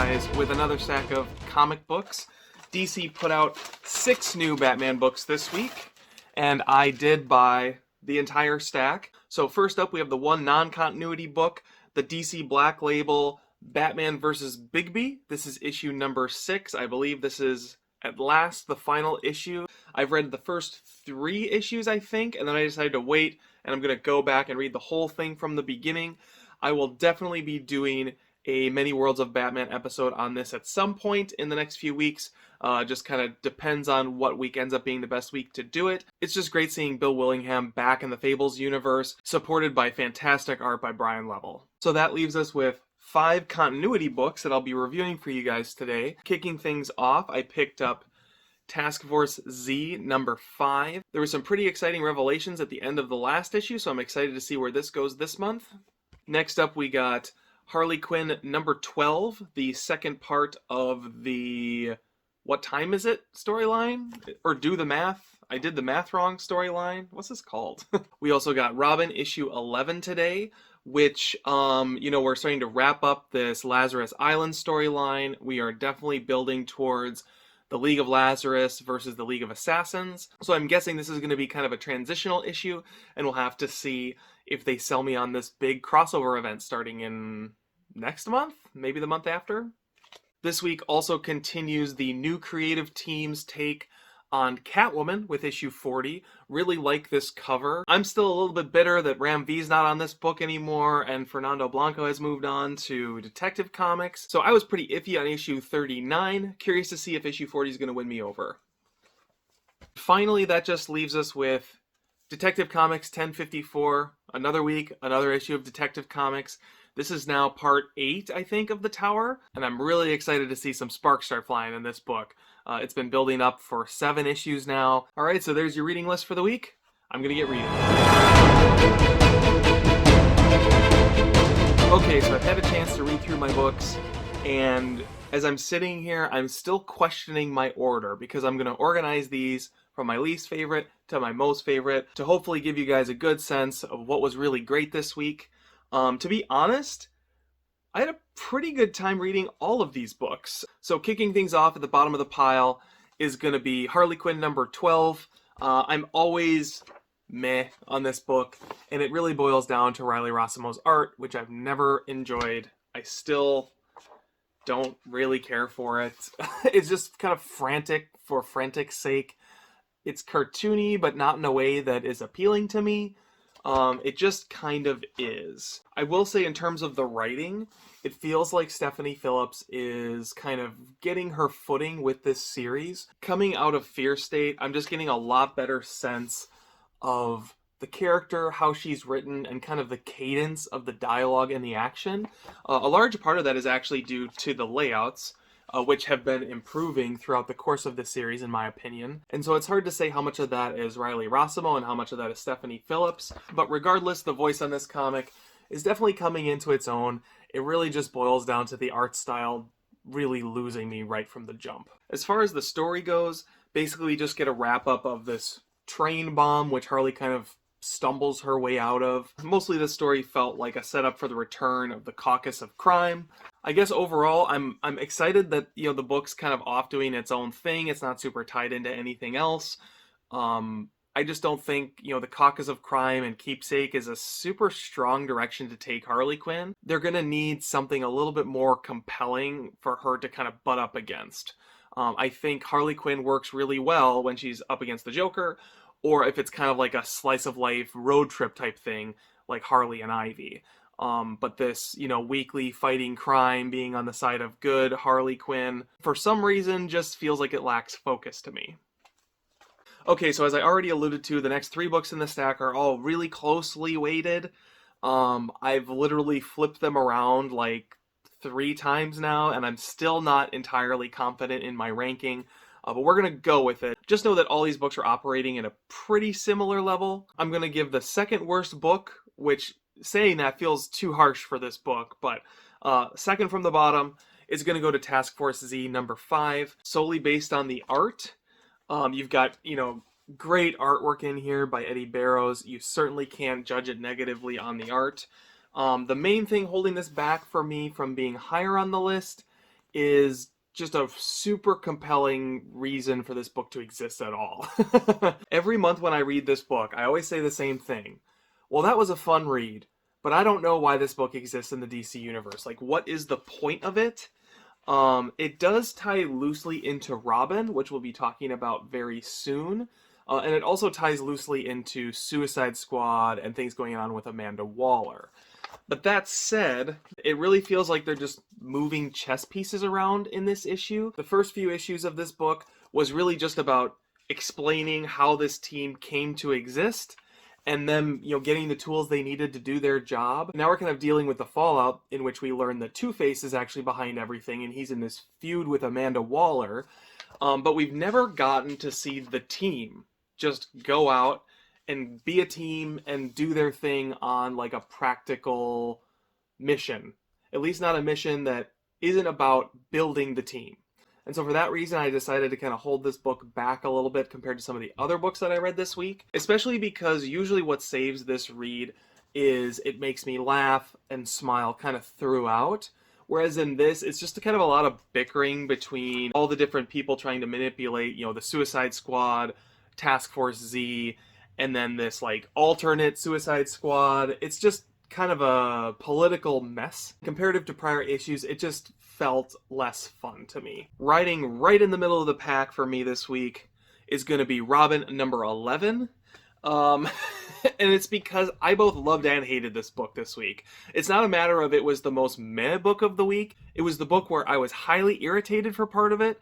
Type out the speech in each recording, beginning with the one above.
guys with another stack of comic books. DC put out 6 new Batman books this week, and I did buy the entire stack. So first up, we have the one non-continuity book, the DC Black Label Batman vs. Bigby. This is issue number 6. I believe this is at last the final issue. I've read the first 3 issues, I think, and then I decided to wait, and I'm going to go back and read the whole thing from the beginning. I will definitely be doing a Many Worlds of Batman episode on this at some point in the next few weeks. Just kind of depends on what week ends up being the best week to do it. It's just great seeing Bill Willingham back in the Fables universe, supported by fantastic art by Brian Level. So that leaves us with 5 continuity books that I'll be reviewing for you guys today. Kicking things off, I picked up Task Force Z number 5. There were some pretty exciting revelations at the end of the last issue, so I'm excited to see where this goes this month. Next up, we got Harley Quinn number 12, the second part of the What Time Is It storyline? Or Do the Math. I Did the Math Wrong storyline. What's this called? We also got Robin issue 11 today, which, we're starting to wrap up this Lazarus Island storyline. We are definitely building towards the League of Lazarus versus the League of Assassins. So I'm guessing this is going to be kind of a transitional issue, and we'll have to see if they sell me on this big crossover event starting in next month, maybe the month after. This week also continues the new creative team's take on Catwoman with issue 40. Really like this cover. I'm still a little bit bitter that Ram V's not on this book anymore and Fernando Blanco has moved on to Detective Comics. So I was pretty iffy on issue 39. Curious to see if issue 40 is going to win me over. Finally, that just leaves us with Detective Comics 1054. Another week, another issue of Detective Comics. This is now part 8, I think, of the Tower, and I'm really excited to see some sparks start flying in this book. It's been building up for 7 issues now. Alright, so there's your reading list for the week. I'm gonna get reading. Okay, so I've had a chance to read through my books, and as I'm sitting here, I'm still questioning my order, because I'm gonna organize these from my least favorite to my most favorite, to hopefully give you guys a good sense of what was really great this week. To be honest, I had a pretty good time reading all of these books. So kicking things off at the bottom of the pile is going to be Harley Quinn number 12. I'm always meh on this book, and it really boils down to Riley Rossimo's art, which I've never enjoyed. I still don't really care for it. It's just kind of frantic for frantic's sake. It's cartoony, but not in a way that is appealing to me. It just kind of is. I will say in terms of the writing, it feels like Stephanie Phillips is kind of getting her footing with this series. Coming out of Fear State, I'm just getting a lot better sense of the character, how she's written, and kind of the cadence of the dialogue and the action. A large part of that is actually due to the layouts, which have been improving throughout the course of this series, in my opinion. And so it's hard to say how much of that is Riley Rossimo and how much of that is Stephanie Phillips. But regardless, the voice on this comic is definitely coming into its own. It really just boils down to the art style really losing me right from the jump. As far as the story goes, basically we just get a wrap-up of this train bomb, which Harley kind of stumbles her way out of. Mostly the story felt like a setup for the return of the Caucus of Crime. I guess overall, I'm excited that, the book's kind of off doing its own thing. It's not super tied into anything else. I just don't think, the Caucus of Crime and Keepsake is a super strong direction to take Harley Quinn. They're gonna need something a little bit more compelling for her to kind of butt up against. I think Harley Quinn works really well when she's up against the Joker, or if it's kind of like a slice of life road trip type thing, like Harley and Ivy. But this, weekly fighting crime, being on the side of good Harley Quinn, for some reason just feels like it lacks focus to me. Okay, so as I already alluded to, the next 3 books in the stack are all really closely weighted. I've literally flipped them around like 3 times now, and I'm still not entirely confident in my ranking. But we're going to go with it. Just know that all these books are operating at a pretty similar level. I'm going to give the second worst book, which saying that feels too harsh for this book, but second from the bottom is going to go to Task Force Z number 5, solely based on the art. You've got, great artwork in here by Eddie Barrows. You certainly can't judge it negatively on the art. The main thing holding this back for me from being higher on the list is just a super compelling reason for this book to exist at all. Every month when I read this book, I always say the same thing. Well, that was a fun read, but I don't know why this book exists in the DC universe. Like, what is the point of it? It does tie loosely into Robin, which we'll be talking about very soon. And it also ties loosely into Suicide Squad and things going on with Amanda Waller. But that said, it really feels like they're just moving chess pieces around in this issue. The first few issues of this book was really just about explaining how this team came to exist and them, getting the tools they needed to do their job. Now we're kind of dealing with the fallout, in which we learn that Two-Face is actually behind everything and he's in this feud with Amanda Waller. But we've never gotten to see the team just go out and be a team and do their thing on like a practical mission. At least not a mission that isn't about building the team. And so for that reason, I decided to kind of hold this book back a little bit compared to some of the other books that I read this week. Especially because usually what saves this read is it makes me laugh and smile kind of throughout. Whereas in this, it's just kind of a lot of bickering between all the different people trying to manipulate, the Suicide Squad, Task Force Z, and then this like alternate Suicide Squad. It's just kind of a political mess. Comparative to prior issues, it just felt less fun to me. Riding right in the middle of the pack for me this week is going to be Robin number 11. And it's because I both loved and hated this book this week. It's not a matter of it was the most meh book of the week. It was the book where I was highly irritated for part of it,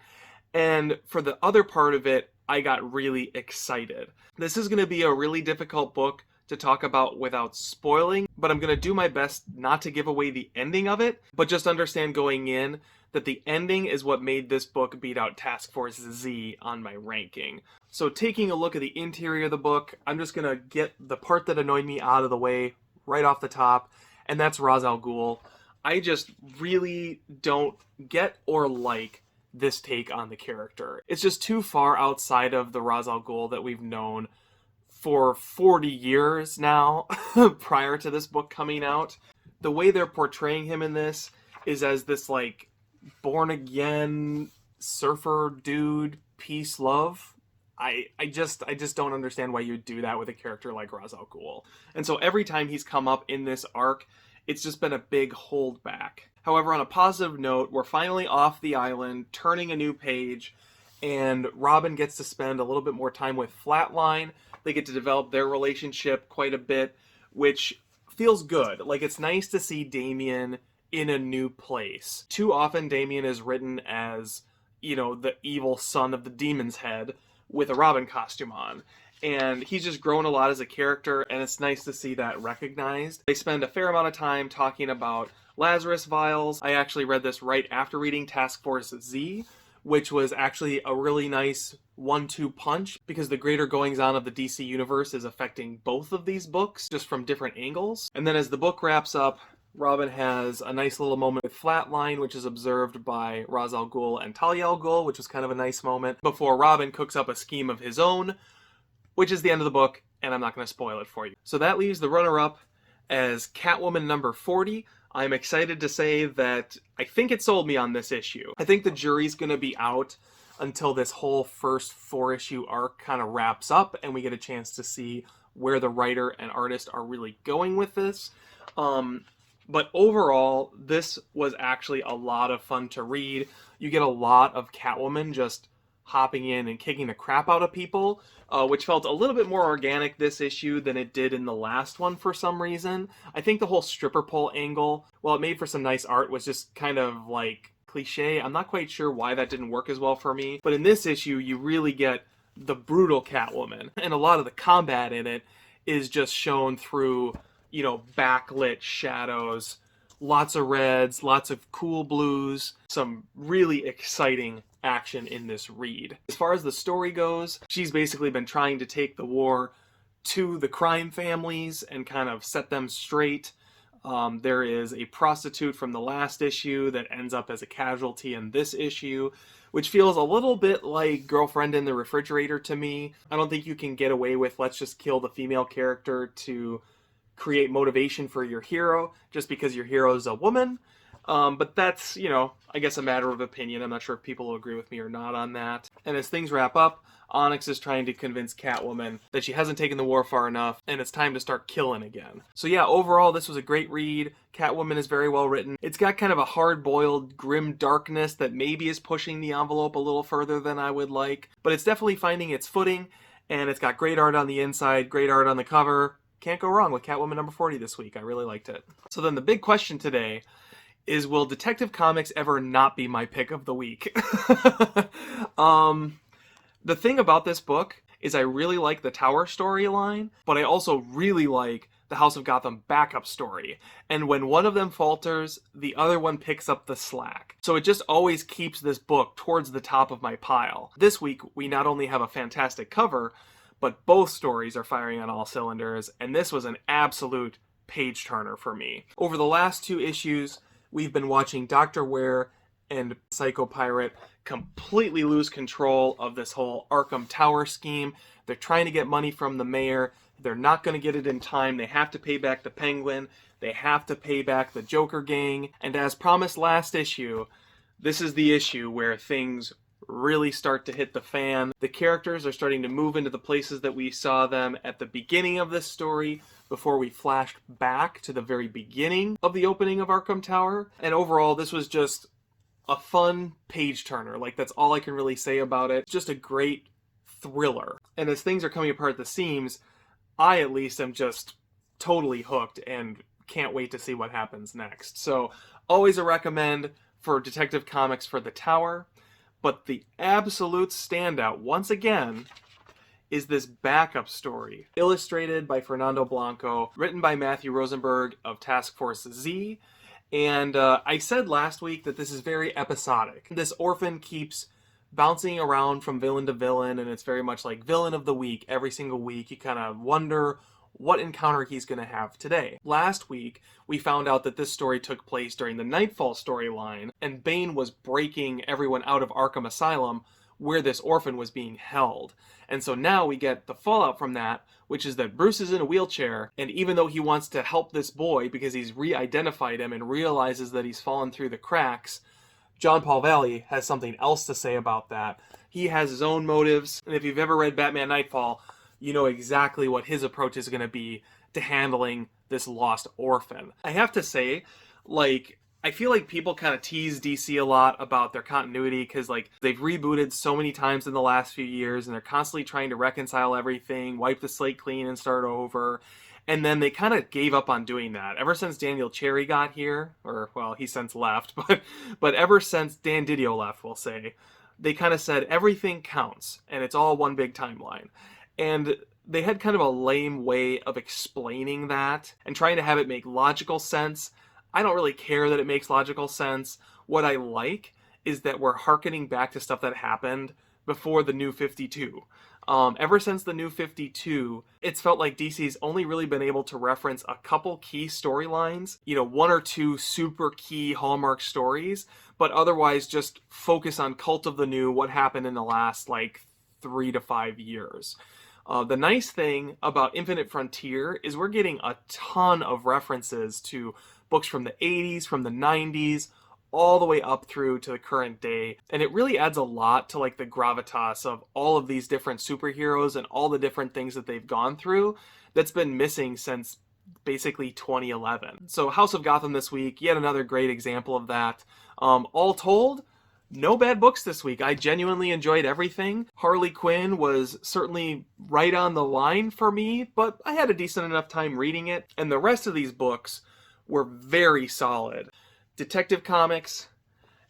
and for the other part of it, I got really excited. This is going to be a really difficult book to talk about without spoiling, but I'm going to do my best not to give away the ending of it, but just understand going in that the ending is what made this book beat out Task Force Z on my ranking. So taking a look at the interior of the book, I'm just going to get the part that annoyed me out of the way right off the top, and that's Ra's al Ghul. I just really don't get or like this take on the character. It's just too far outside of the Ra's al Ghul that we've known for 40 years now, prior to this book coming out. The way they're portraying him in this is as this like born-again surfer dude, peace, love. I just don't understand why you'd do that with a character like Ra's al Ghul. And so every time he's come up in this arc, it's just been a big holdback. However, on a positive note, we're finally off the island, turning a new page, and Robin gets to spend a little bit more time with Flatline. They get to develop their relationship quite a bit, which feels good. Like, it's nice to see Damian in a new place. Too often, Damian is written as, the evil son of the Demon's Head with a Robin costume on. And he's just grown a lot as a character, and it's nice to see that recognized. They spend a fair amount of time talking about Lazarus vials. I actually read this right after reading Task Force Z, which was actually a really nice 1-2 punch, because the greater goings-on of the DC universe is affecting both of these books, just from different angles. And then as the book wraps up, Robin has a nice little moment with Flatline, which is observed by Ra's al Ghul and Talia al Ghul, which was kind of a nice moment, before Robin cooks up a scheme of his own, which is the end of the book, and I'm not going to spoil it for you. So that leaves the runner-up as Catwoman number 40. I'm excited to say that I think it sold me on this issue. I think the jury's going to be out until this whole first 4-issue arc kind of wraps up and we get a chance to see where the writer and artist are really going with this. But overall, this was actually a lot of fun to read. You get a lot of Catwoman just hopping in and kicking the crap out of people, which felt a little bit more organic this issue than it did in the last one for some reason. I think the whole stripper pole angle, while it made for some nice art, was just kind of like cliche. I'm not quite sure why that didn't work as well for me. But in this issue, you really get the brutal Catwoman, and a lot of the combat in it is just shown through, backlit shadows, lots of reds, lots of cool blues, some really exciting action in this read. As far as the story goes, she's basically been trying to take the war to the crime families and kind of set them straight. There is a prostitute from the last issue that ends up as a casualty in this issue, which feels a little bit like Girlfriend in the Refrigerator to me. I don't think you can get away with let's just kill the female character to create motivation for your hero just because your hero is a woman. But that's, you know, I guess a matter of opinion. I'm not sure if people will agree with me or not on that. And as things wrap up, Onyx is trying to convince Catwoman that she hasn't taken the war far enough and it's time to start killing again. So yeah, overall this was a great read. Catwoman is very well written. It's got kind of a hard-boiled, grim darkness that maybe is pushing the envelope a little further than I would like, but it's definitely finding its footing, and it's got great art on the inside, great art on the cover. Can't go wrong with Catwoman number 40 this week. I really liked it. So then the big question today is, will Detective Comics ever not be my pick of the week? The thing about this book is I really like the Tower storyline, but I also really like the House of Gotham backup story. And when one of them falters, the other one picks up the slack. So it just always keeps this book towards the top of my pile. This week, we not only have a fantastic cover, but both stories are firing on all cylinders, and this was an absolute page-turner for me. Over the last 2 issues, we've been watching Dr. Ware and Psycho Pirate completely lose control of this whole Arkham Tower scheme. They're trying to get money from the mayor. They're not going to get it in time. They have to pay back the Penguin. They have to pay back the Joker gang. And as promised last issue, this is the issue where things really start to hit the fan. The characters are starting to move into the places that we saw them at the beginning of this story, before we flashed back to the very beginning of the opening of Arkham Tower. And overall, this was just a fun page-turner. Like, that's all I can really say about it. Just a great thriller. And as things are coming apart at the seams, I at least am just totally hooked and can't wait to see what happens next. So, always a recommend for Detective Comics for the Tower. But the absolute standout, once again, is this backup story, illustrated by Fernando Blanco, written by Matthew Rosenberg of Task Force Z. And I said last week that this is very episodic. This orphan keeps bouncing around from villain to villain, and it's very much like villain of the week. Every single week, you kind of wonder what encounter he's going to have today. Last week, we found out that this story took place during the Nightfall storyline, and Bane was breaking everyone out of Arkham Asylum, where this orphan was being held. And so now we get the fallout from that, which is that Bruce is in a wheelchair, and even though he wants to help this boy because he's re-identified him and realizes that he's fallen through the cracks, John Paul Valley has something else to say about that. He has his own motives, and if you've ever read Batman Nightfall, you know exactly what his approach is going to be to handling this lost orphan. I have to say, like, I feel like people kind of tease DC a lot about their continuity because, like, they've rebooted so many times in the last few years and they're constantly trying to reconcile everything, wipe the slate clean and start over. And then they kind of gave up on doing that. Ever since Daniel Cherry got here, or, well, he's since left, but ever since Dan Didio left, we'll say, they kind of said everything counts and it's all one big timeline. And they had kind of a lame way of explaining that and trying to have it make logical sense. I don't really care that it makes logical sense. What I like is that we're hearkening back to stuff that happened before the New 52. Ever since the New 52, it's felt like DC's only really been able to reference a couple key storylines, you know, 1 or 2 super key hallmark stories, but otherwise just focus on Cult of the New, what happened in the last, like, 3 to 5 years. The nice thing about Infinite Frontier is we're getting a ton of references to books from the 80s, from the 90s, all the way up through to the current day. And it really adds a lot to, like, the gravitas of all of these different superheroes and all the different things that they've gone through that's been missing since basically 2011. So House of Gotham this week, yet another great example of that. All told, no bad books this week. I genuinely enjoyed everything. Harley Quinn was certainly right on the line for me, but I had a decent enough time reading it. And the rest of these books were very solid. Detective Comics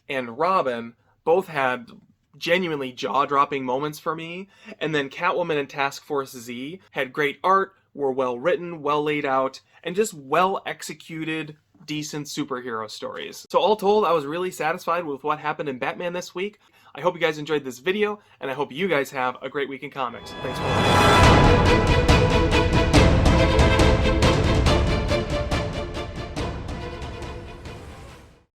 and Robin both had genuinely jaw-dropping moments for me. And then Catwoman and Task Force Z had great art, were well written, well laid out, and just well executed, decent superhero stories. So all told, I was really satisfied with what happened in Batman this week. I hope you guys enjoyed this video, and I hope you guys have a great week in comics. Thanks for watching.